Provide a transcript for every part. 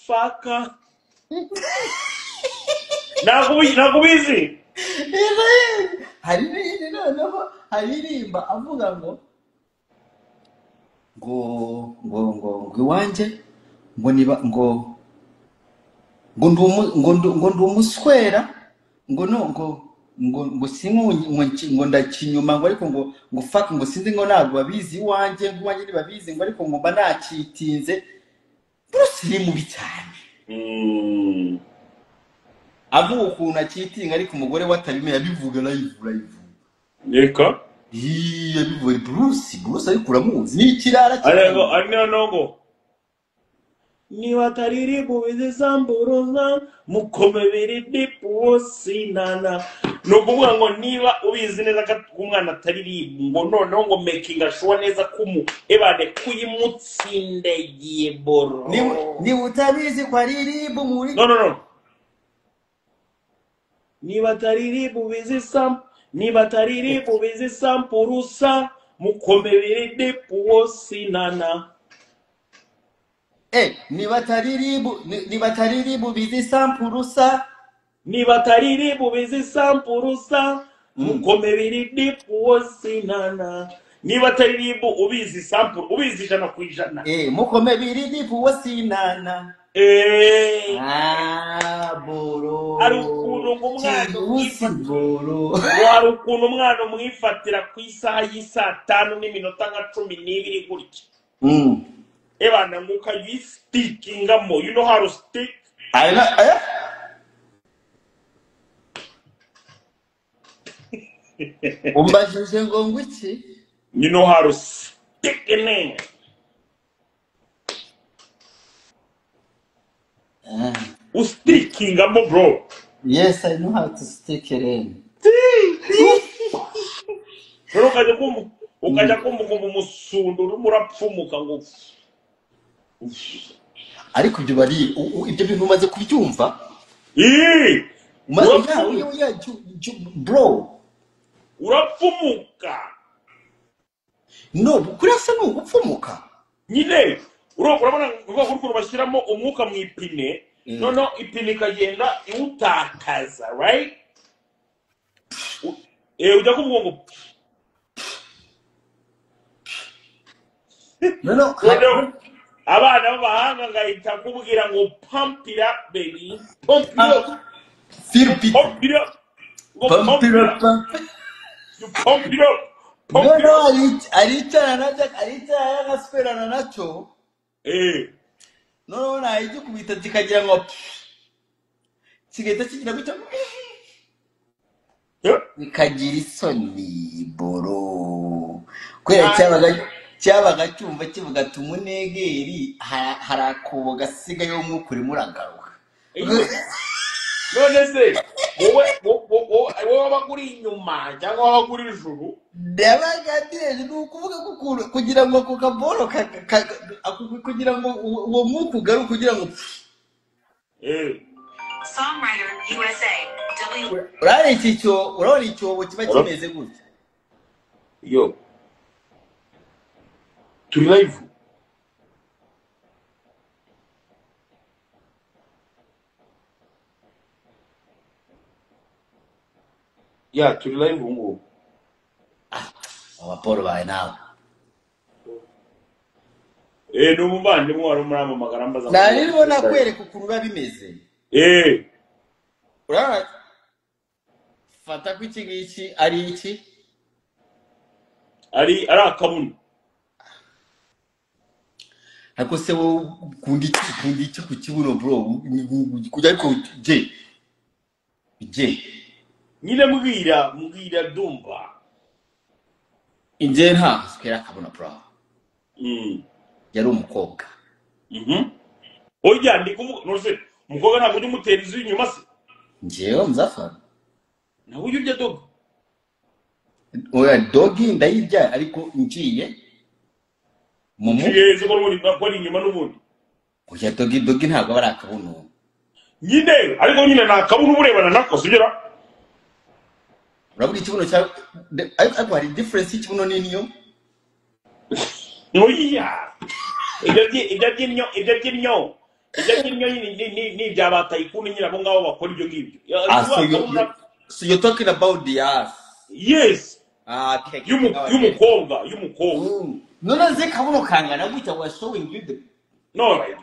faka nakubizi hari n'iyindi noneho haririmba avuga ngo iwanjye ngo niba ngo ndi umuswera ngo ngo ndakinyuma ngo ariko ngo fuck ngo sinzi ngo ntabwo babizi iwanjye ntibabizi ngo ariko ngo mba nakitinze Bruce Lee mubi cyane avuga ukuntu akitinga ariko umugore we atabimenya abivuga live yeka yabivuga Bruce ariko uramuzi ni ikirara ngo niba tariribu bizisamburuza mukomebiri dipu sinana no kuvuga ngo niba ubizi neza ko umwana atariribu ngo noneho ngo making sure neza kumu ebane kuyimutsindagiye boro ni utabizi kwa riribu muri no niba tariribu bizisamburuza mukomebiri dipu sinana niba tariribu bizisampurusa mukomebiri dipu sinana niba tariribu ubizi sample ubizi 100%. Mukomebiri dipu sinana boro ari ukuntu umwana umwifatira ku isaha y'isa 5:12 gutya ebana nguka you sticking mo you know how to stick umbajije ngo ngwiki you know how to stick in it sticking mo bro. Yes, I know how to stick it in. Pero ukajya kumva umusundo murapfumuka ngo ariko ibyo bari ibyo bintu umaze kubyumva bro urapfumuka no kurasa no gupfumuka nyine urabona ukuntu bashyiramo umwuka mu ipine no ipine ikagenda iwutakaza right ujya kuvuga ngo no abana b'abahanga ngahita kubwira ngo pump it up baby pump it up aricara agasperana nacyo no nahijya kubita kikagira ngo kigahita kigira gutya bikagira isoni boro kubera cyabaga cyumva kivuga ati umunegeri hari akobo gasigaye umwuka urimo uragaruka none se wowe wabaguri inyuma cyangwa wabaguri ijuru ndabagateje ni ukuvuga kugira ngo ako kaboro kugira ngo uwo mwuka ugaruke kugira ngo Songwriter USA urabona icyobo kiba kimeze gutya yo turi live turi live ngo abaporo bawe nawe n'umuvandimwe wari umuramamagara mbaza narimo nakwereka ukuntu biba bimeze urabona fata ko iki ngiki ari iki ari akabuno ariko se wowe ukunda iki ku kibuno bro kujya ariko je nyine mbwira dumba inje nta sikera akabona bro yari umukobwa oya ndi kuvuga nose umukobwa ntabwo ujya umutera izu inyuma se njyewe muzafana nawe ujya urya dog oya dogi ndayirya ariko ngiye yeze ko n'ubundi bakora inyuma n'ubundi oya dogi ntabwo bari akabuno nyine ariko nyine nta kabuno uburebana nako sibyo urabona ikibuno cya ariko hari difference y'ikibuno n'inyo oya ibyo by'inyo ibyo ngibyo ni ibya batayikuni nyine abo ngabo bakora ibyo ngibyo. So you're talking about the ass? Yes. Okay. Y'umukobwa. None ze kabuno kangana gutya was showing you the No right.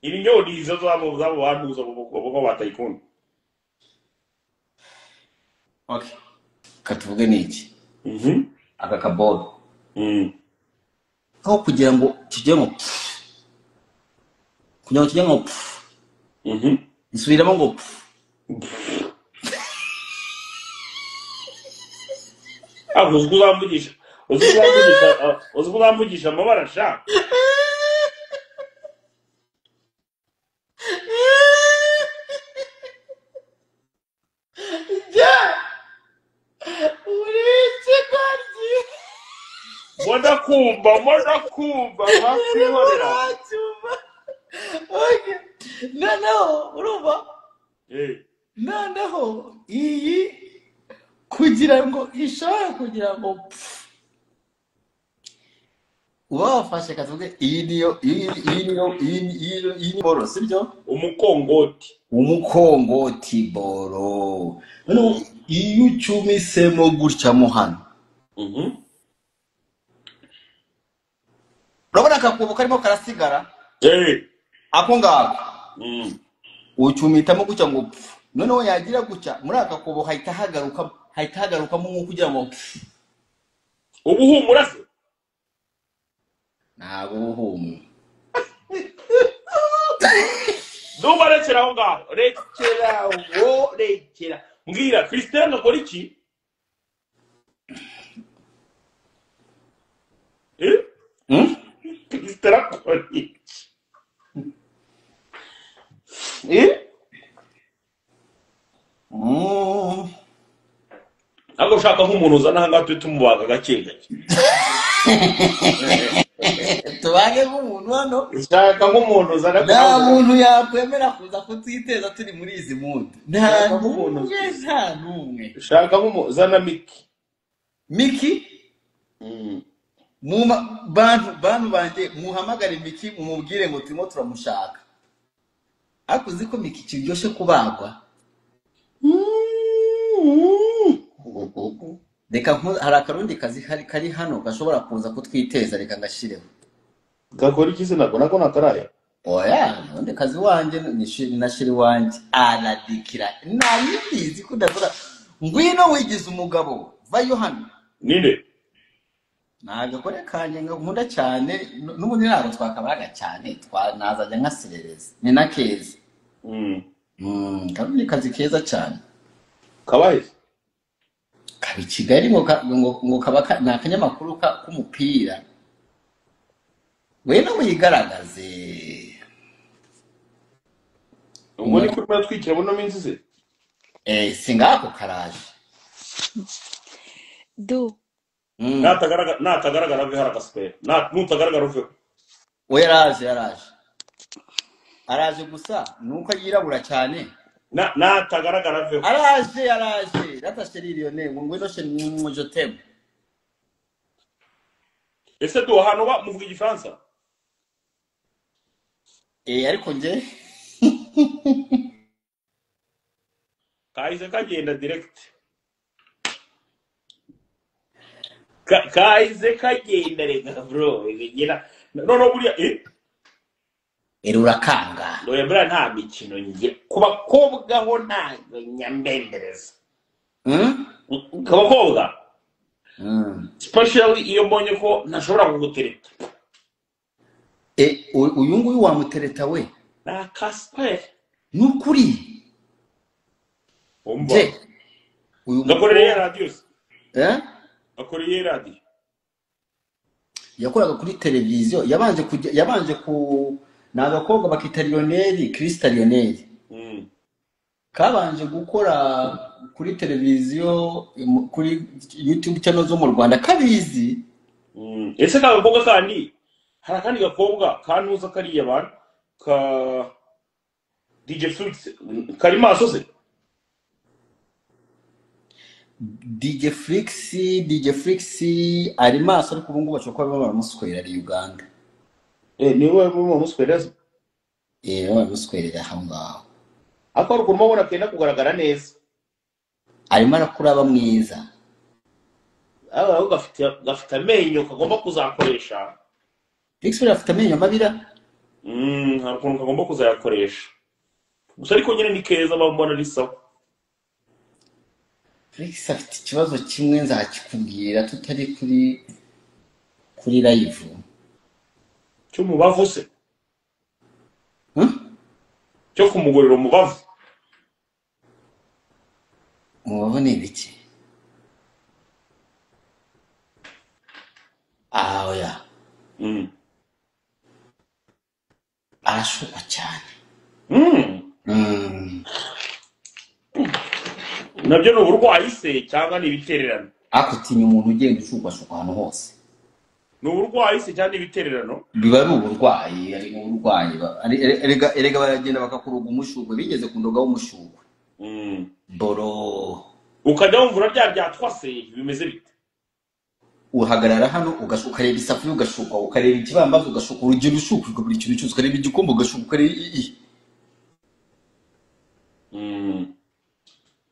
Iri nyo dizo zabo bantu zabo batayikuni. Okay. Katuvuge niki? Aka kaboro. Aho kugira ngo kijye ngo nsubiramo ngo uzamvugisha amabara sha. Moda kumba hakwihorera. Okay. No, urumva? Noneho iyi kugira ngo ishobora kugira ngo wafashe kavuge iyi ni boro sibyo? Umukongoti boro. Noneho iyo ucumisemo gutya mo hano. Urabona akakubo karimo karasigara? Ako ngako. Ucumitamo gutya ngo noneho yagira gutya muri aka kubo hahita hagaruka mu nkuko kugira ngo ubuhumura se ntabwo ubuhumu Duba rekera aho ngaho rekera mbwira Christian akora iki Christian akora iki Ako ushaka nk'umuntu uzana hanga tumubaga gake tubage nk'umuntu hano ushaka nk'umuntu uzana nta muntu yakwemera kuza kutwiteza turi muri izi mundi nta n'umwe ushaka nk'umuzana Miki mu bantu banje muhamagare Miki mumubwire ngo turimo turamushaka ariko uzi ko Miki kiryoshe kubagwa reka hari akarundi kazi kari hano gashobora kuza kutwiteza reka ngashireho gakora iki se nako nakaraya oya nonde kazi wanje nashiri wanje aradikira nayibizi kudakora ngwino wigize umugabo vayo hano ninde nagakore kanje nkunda cyane n'ubundi naro twakabaga cyane twanazajya nkasirereza ni nakeza karundi kazi keza cyane kabaye kabi Kigali ngo kaba nakanyamakuru k'umupira we no wigaragaze umuri kuri batwikira buno minsi se singako karaje natagaragara ave haragaspera nutagaragara uve we araje gusa nuko yirabura cyane natagaragara ave araje ratashiririyo ne ngwino she mujotemo ese do hano ba muvuga igifaransa ariko nje kaize kagenda direct kaize kagenda rega bro ngira no buriya urakanga buriya nta mikino ngira kubakobwa ho nta nyambendereza kubakobwa especially iyo mbonye ko ntashobora kugutereta uyu nguyu wamutereta we na Casper nukuri umba ngakoreye radio akoreye radio yakoraga kuri televiziyo yabanje ku nagakobwa bakita Lionel Christa Lionel kabanje gukora kuri televiziyo kuri YouTube channel zo mu Rwanda kabizi ese kagakobwa kandi hari kandi gakobwa kanuza kariye abantu ka DJ Flix kari maso se DJ Flix ari maso ariko ubu ngubu bashobora kuba baramuswera ari Uganda niwe mu muswera bamuswerera aho ngaho akora ukuntu mubona kenda kugaragara neza arimo arakuraba mwiza aho gafite amenyo kagomba kuzakoresha Felix afite amenyo mabira hari ukuntu kagomba kuzayakoresha gusa ariko nyine ni keza bambona ari sawa Felix afite ikibazo kimwe nzakikubwira tutari kuri live cy'umubavu se cyo kumugorera umubavu umubavu ni ibiki oya arashukwa cyane nabyo ni uburwayi se cyangwa ni ibitererano akutinya umuntu ugenda ushukwa ahantu hose ni uburwayi se cyangwa ibitererano biba ari uburwayi ari mu burwayi erega baragenda bakakuruga umushugwe bigeze kundogaho umushugwe boro ukajya wumvura byatwase bimeze bite uhagarara hano ukareba isafuriya ugashuka ukareba ikibambazi ugashuka urugero ushukirwa buri kintu cyose ukareba igikombe ugashuka ukareba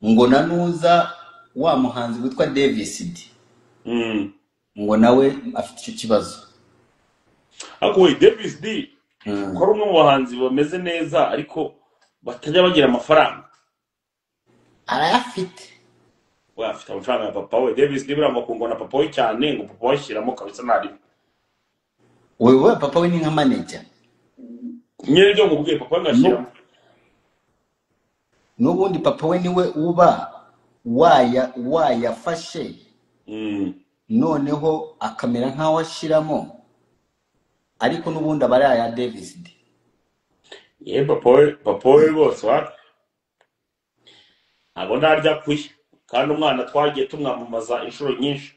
ngo nanuza wa muhanzi witwa Davis D ngo nawe afite icyo kibazo we Davis D ko ari umwe mu bahanzi bameze neza ariko batajya bagira amafaranga arayafite we afite amafaranga ya papa we Davis D buramo kungona papa we cyane ngo papa we ashyiramo kabisa nari wewe papa we ni nka manager nyine byo ngubwiye papa we ngashyiramo n'ubundi papa we niwe uba wayafashe noneho akamera nkaho ashiramo ariko n'ubundi aba ari aya Davis D papa we bose ntabwo ndarya kuye kandi umwana twagiye tumwamamaza inshuro nyinshi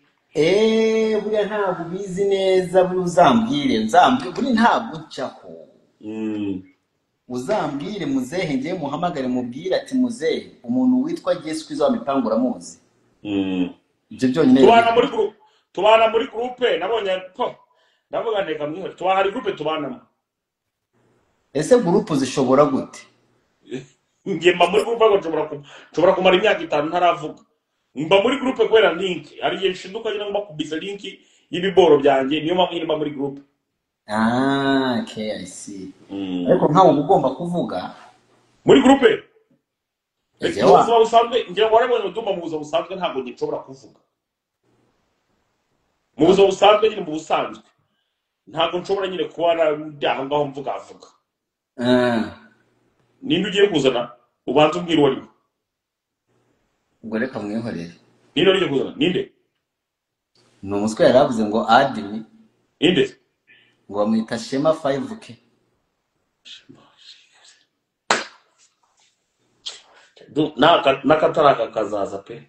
buriya ntabwo ubizi neza buri uzambwire buri ntabwo ncaho uzambwire muzehe ngiye muhamagare mubwire ati muzehe umuntu witwa Yesu kwiza mipango uramuzi ibyo byonyine tubana muri groupe nabonye ndavuga ndeka mwiho twahari groupe tubanamo ese groupe zishobora gute ngiye mba muri groupe ngo nshobora kumara imyaka 5 ntaravuga mba muri groupe kwera link ari gihe nshinduka nyine ngomba kubiza link y'ibiboro byanjye niyo mpamvu nyine mba muri groupe okay I see ariko nkaho ugomba kuvuga muri groupe ubuzima busanzwe ngira ngo warabonye ndumva mu buzima busanzwe ntabwo nshobora kuvuga mu buzima busanzwe nyine mu busanzwe ntabwo nshobora nyine kuba aho ngaho mvuga ninde ugiye kuzana ubanza umbwira uwo ariwe ubwo reka mwihorere ninde ugiye kuzana ninde ni umuswa yaravuze ngo admin inde ngo bamwita Shema 5K n'akataraka kazaza pe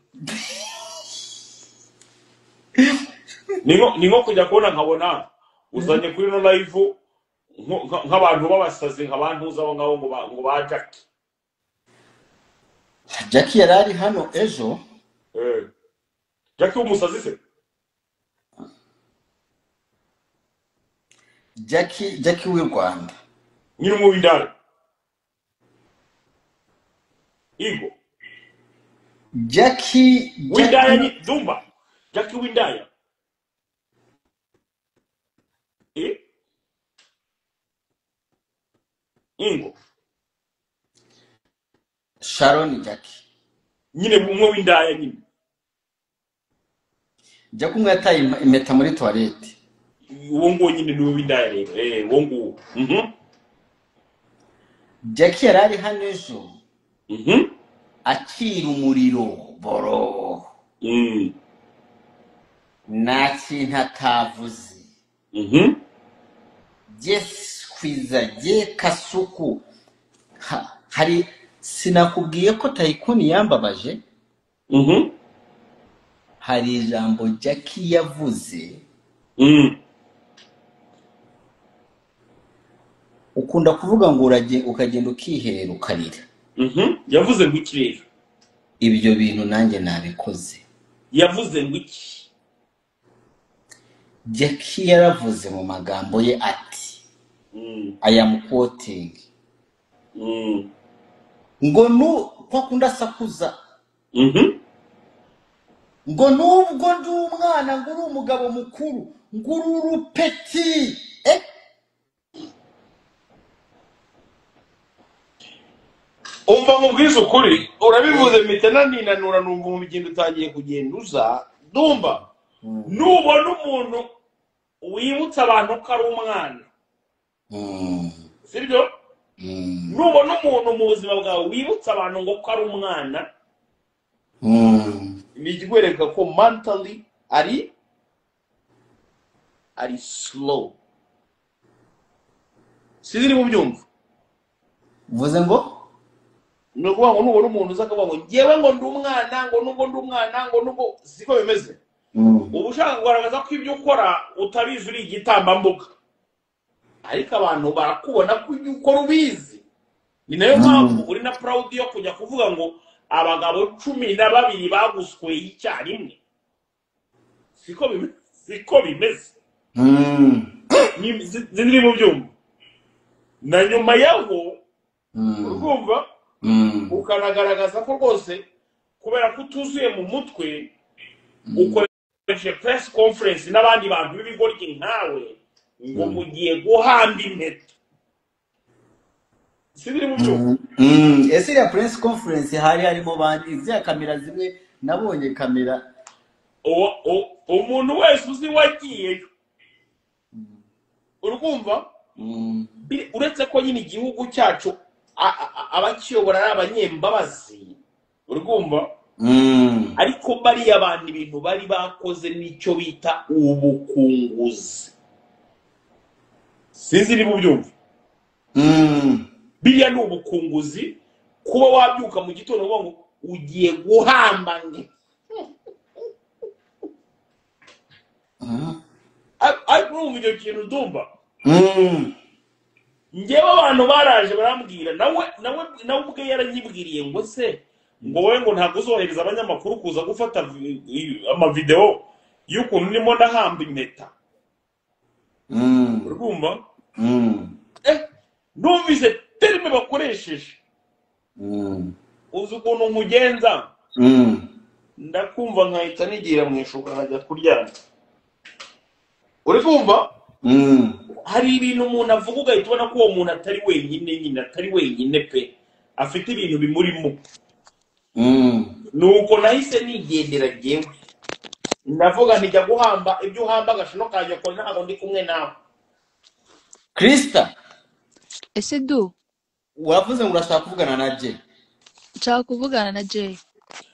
ni nko kujya kubona nkabona uzanye kuri no live nk'abantu babasaze nk'abantu uzabo ngabo ngo ba Jackie yarari hano ejo Jackie umusazi se Jackie w'u Rwanda nyine mu windare Igo Jackie windaya ni Dumba Jackie windaya Ingo Sharon Jackie nyine umwe windaya nyine Jackie umwe yataye impeta muri toilette uwo ngo nyine ni windaya rero uwo ngo Jackie yarari hano ejo akira umuriro boro nta kintu atavuze kwiza kasuku hari sinakubwiye ko Tayikuni yambabaje hari ijambo Jackie yavuze ukunda kuvuga ngo ukagenda ukiherera ukarira yavuze ngo iki rero ibyo bintu nanjye nabikoze yavuze ngo iki Jackie yaravuze mu magambo ye ati I am quoting ngo kwa kunda sakuza ngo nubwo ndi umwana ngo uri umugabo mukuru ngo uri urupeti umva nkubwiza ukuri urabivuze mpita naninanura numva mu bigendo utangiye kugenda uza ndumva nubona umuntu wibutsa abantu ko ari umwana sibyo nubona umuntu mu buzima bwawe wibutsa abantu ngo ko ari umwana ni ikikwereka ko mentally ari slow sinzi niba ubyumva uvuze ngo ni ukuvuga ngo nubona umuntu uza akavuga ngo ngewe ngo ndi umwana ngo nubwo ndi umwana ngo nubwo siko bimeze uba ushaka kugaragaza ko ibyo ukora utabizi uri igitambambuga ariko abantu barakubona ko ibyo ukora ubizi ni nayo mpamvu uri na proud yo kujya kuvuga ngo abagabo 12 bagusweye icyarimwe siko bimeze ziri mu byumba na nyuma yaho urumva ukanagaragaza ko rwose kubera ko utuzuye mu mutwe ukoresheje press conference n'abandi bantu b'ibigoryi nkawe ngo mugiye guhamba impeta sibiri mu byumba ese ya press conference hari harimo bandi zya kamera zimwe nabonye kamera umuntu wese uzi wagiyeyo urumva uretse ko nyine igihugu cyacu abakiyobora ari abanyembabazi urumva ariko bari abantu ibintu bari bakoze n'icyo bita ubukunguzi sinzi niba ubyumva biriya ni ubukunguzi kuba wabyuka mu gitondo uvuga ngo ugiye guhamba nge ariko urumva icyo kintu ndumva ngewe abantu baraje barambwira nawe ubwe yaranyibwiriye ngo se ngo wowe ngo ntabwo uzohereza abanyamakuru kuza gufata amavideo y'ukuntu ndimo ndahamba impeta urumva numvise terime bakoresheje uzi ukuntu nkugenza ndakumva nkahita nigira mu ishuka nkajya kuryama uri kumva hari ibintu umuntu avuga ugahita ubona ko uwo muntu atari wenyine pe afite ibintu bimurimo nuko nahise nigendera jyewe ndavuga nijya guhamba ibyo uhamba agashino kajya ko ntabwo ndi kumwe nawe Krista ese du wavuze ngo urashaka kuvugana na Jay nshaka kuvugana na Jay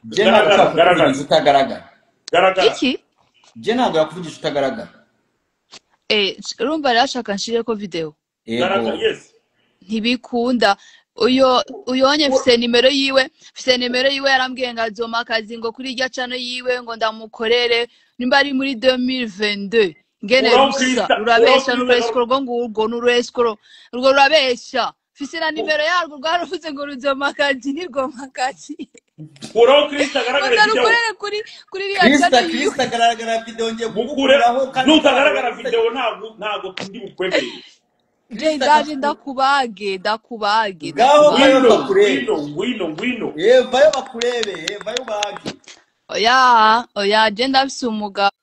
Jay ntabwo utagaragara iki Jay ntabwo yakuvugisha utagaragara urumva rashaka nshire ko video yes ntibikunda uyonye mfise nimero yiwe yarambwiye ngo azoma akazi ngo kuri irya channel yiwe ngo ndamukorere nimba ari muri 2022 ngene rusa urabesha n'urescro ngo n'urescro urwo rurabesha mfise na nimero yarwo rwaravuze ngo ruzoma akazi nirwo makazi Krista garagara video kuri irya channel Krista garagara video ngiye gukuraho nutagaragara video ntago tundi bukwemere ndaje ndakubage ngwino vayo bakurebe vayo bage oya je ndafise umugabo